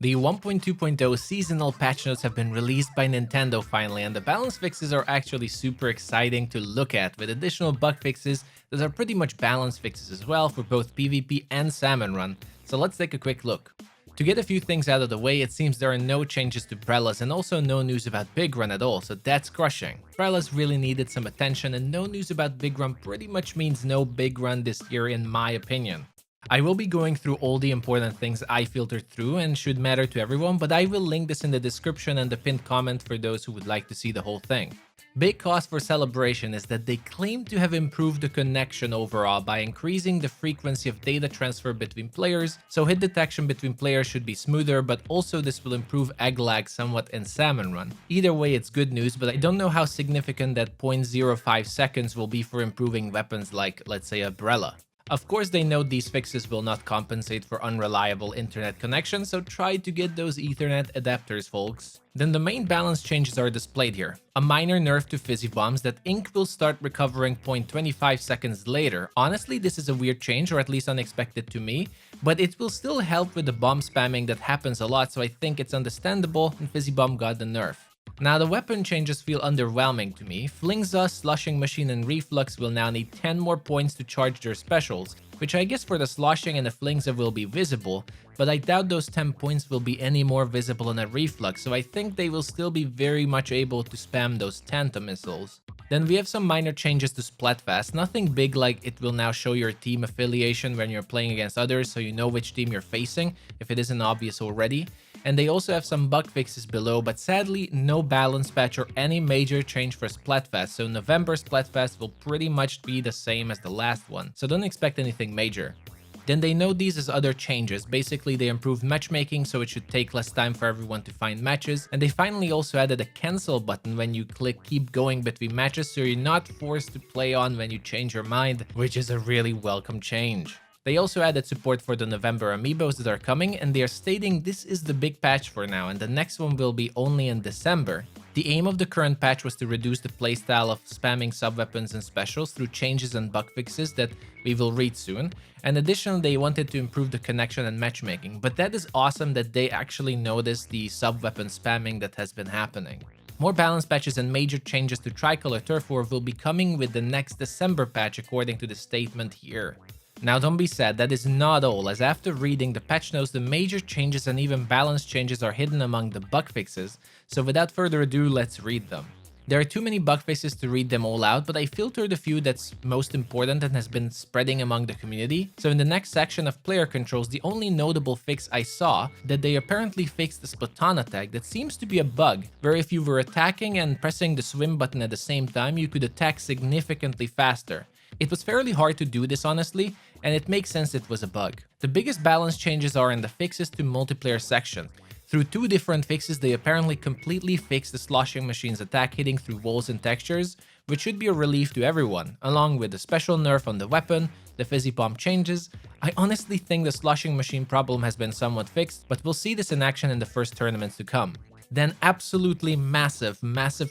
The 1.2.0 seasonal patch notes have been released by Nintendo finally, and the balance fixes are actually super exciting to look at, with additional bug fixes that are pretty much balance fixes as well for both PvP and Salmon Run. So let's take a quick look. To get a few things out of the way, it seems there are no changes to Brellas and also no news about Big Run at all, so that's crushing. Brellas really needed some attention, and no news about Big Run pretty much means no Big Run this year in my opinion. I will be going through all the important things I filtered through and should matter to everyone, but I will link this in the description and the pinned comment for those who would like to see the whole thing. Big cause for celebration is that they claim to have improved the connection overall by increasing the frequency of data transfer between players, so hit detection between players should be smoother, but also this will improve egg lag somewhat in Salmon Run. Either way, it's good news, but I don't know how significant that 0.05 seconds will be for improving weapons like, let's say, a Brella. Of course, they know these fixes will not compensate for unreliable internet connection, so try to get those Ethernet adapters, folks. Then the main balance changes are displayed here. A minor nerf to fizzy bombs that ink will start recovering 0.25 seconds later. Honestly, this is a weird change, or at least unexpected to me, but it will still help with the bomb spamming that happens a lot, so I think it's understandable, and fizzy bomb got the nerf. Now the weapon changes feel underwhelming to me. Flingza, Sloshing Machine, and Reflux will now need 10 more points to charge their specials, which I guess for the Sloshing and the Flingza will be visible, but I doubt those 10 points will be any more visible in a Reflux, so I think they will still be very much able to spam those Tanta missiles. Then we have some minor changes to Splatfest, nothing big like it will now show your team affiliation when you're playing against others so you know which team you're facing, if it isn't obvious already. And they also have some bug fixes below, but sadly no balance patch or any major change for Splatfest, so November Splatfest will pretty much be the same as the last one, so don't expect anything major. Then they know these as other changes. Basically, they improved matchmaking so it should take less time for everyone to find matches, and they finally also added a cancel button when you click keep going between matches so you're not forced to play on when you change your mind, which is a really welcome change. They also added support for the November amiibos that are coming, and they are stating this is the big patch for now and the next one will be only in December. The aim of the current patch was to reduce the playstyle of spamming sub-weapons and specials through changes and bug fixes that we will read soon, and additionally they wanted to improve the connection and matchmaking, but that is awesome that they actually noticed the sub-weapon spamming that has been happening. More balance patches and major changes to Tricolor Turf War will be coming with the next December patch according to the statement here. Now don't be sad, that is not all, as after reading the patch notes the major changes and even balance changes are hidden among the bug fixes, so without further ado let's read them. There are too many bug fixes to read them all out, but I filtered a few that's most important and has been spreading among the community. So in the next section of player controls, the only notable fix I saw that they apparently fixed the Splatana tag that seems to be a bug, where if you were attacking and pressing the swim button at the same time you could attack significantly faster. It was fairly hard to do this honestly, and it makes sense it was a bug. The biggest balance changes are in the fixes to multiplayer section. Through two different fixes, they apparently completely fixed the Sloshing Machine's attack hitting through walls and textures, which should be a relief to everyone, along with the special nerf on the weapon, the fizzy bomb changes. I honestly think the Sloshing Machine problem has been somewhat fixed, but we'll see this in action in the first tournaments to come. Then absolutely massive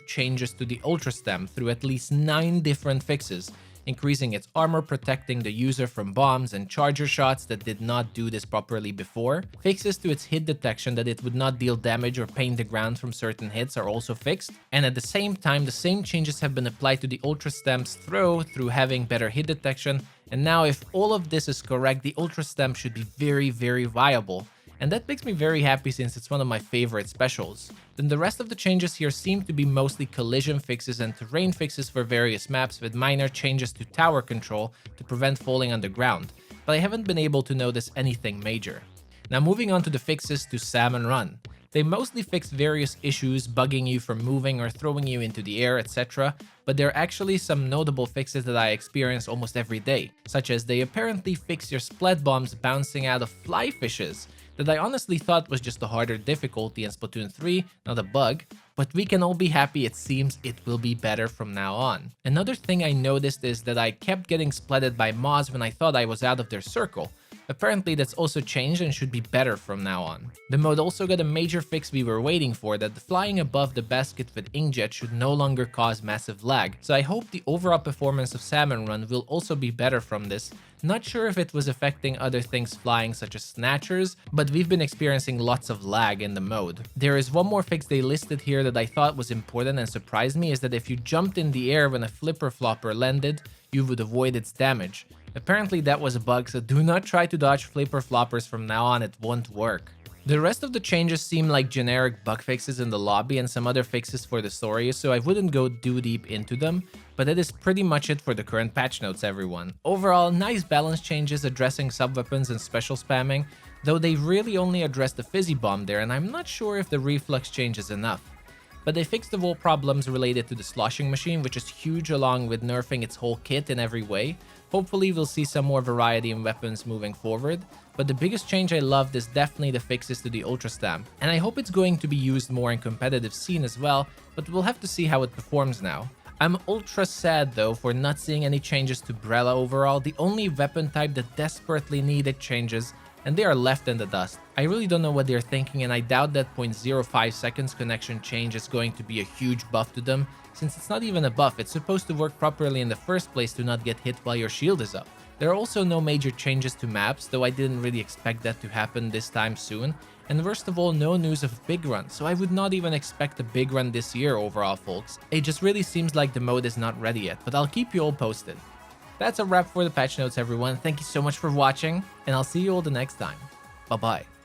changes to the Ultra Stem through at least 9 different fixes, increasing its armor, protecting the user from bombs and charger shots that did not do this properly before. Fixes to its hit detection that it would not deal damage or paint the ground from certain hits are also fixed. And at the same time, the same changes have been applied to the Ultra Stem's throw through having better hit detection. And now if all of this is correct, the Ultra Stem should be very viable. And that makes me very happy since it's one of my favorite specials. Then the rest of the changes here seem to be mostly collision fixes and terrain fixes for various maps with minor changes to tower control to prevent falling underground, but I haven't been able to notice anything major. Now moving on to the fixes to Salmon Run. They mostly fixed various issues bugging you from moving or throwing you into the air, etc. But there are actually some notable fixes that I experience almost every day, such as they apparently fix your splat bombs bouncing out of fly fishes, that I honestly thought was just a harder difficulty in Splatoon 3, not a bug, but we can all be happy it seems it will be better from now on. Another thing I noticed is that I kept getting splatted by moths when I thought I was out of their circle, Apparently that's also changed and should be better from now on. The mode also got a major fix we were waiting for, that the flying above the basket with inkjet should no longer cause massive lag, so I hope the overall performance of Salmon Run will also be better from this. Not sure if it was affecting other things flying such as snatchers, but we've been experiencing lots of lag in the mode. There is one more fix they listed here that I thought was important and surprised me, is that if you jumped in the air when a flipper flopper landed, you would avoid its damage. Apparently that was a bug, so do not try to dodge flipper floppers from now on, it won't work. The rest of the changes seem like generic bug fixes in the lobby and some other fixes for the story, so I wouldn't go too deep into them, but that is pretty much it for the current patch notes, everyone. Overall, nice balance changes addressing sub-weapons and special spamming, though they really only addressed the fizzy bomb there, and I'm not sure if the reflux change is enough. But they fixed the whole problems related to the sloshing machine, which is huge, along with nerfing its whole kit in every way. Hopefully we'll see some more variety in weapons moving forward, but the biggest change I loved is definitely the fixes to the Ultra Stamp, and I hope it's going to be used more in competitive scene as well, but we'll have to see how it performs now. I'm ultra sad though for not seeing any changes to Brella overall, the only weapon type that desperately needed changes, and they are left in the dust. I really don't know what they're thinking, and I doubt that 0.05 seconds connection change is going to be a huge buff to them, since it's not even a buff, it's supposed to work properly in the first place to not get hit while your shield is up. There are also no major changes to maps, though I didn't really expect that to happen this time soon, and worst of all, no news of big run, so I would not even expect a big run this year overall, folks. It just really seems like the mode is not ready yet, but I'll keep you all posted. That's a wrap for the patch notes, everyone. Thank you so much for watching, and I'll see you all the next time. Bye bye.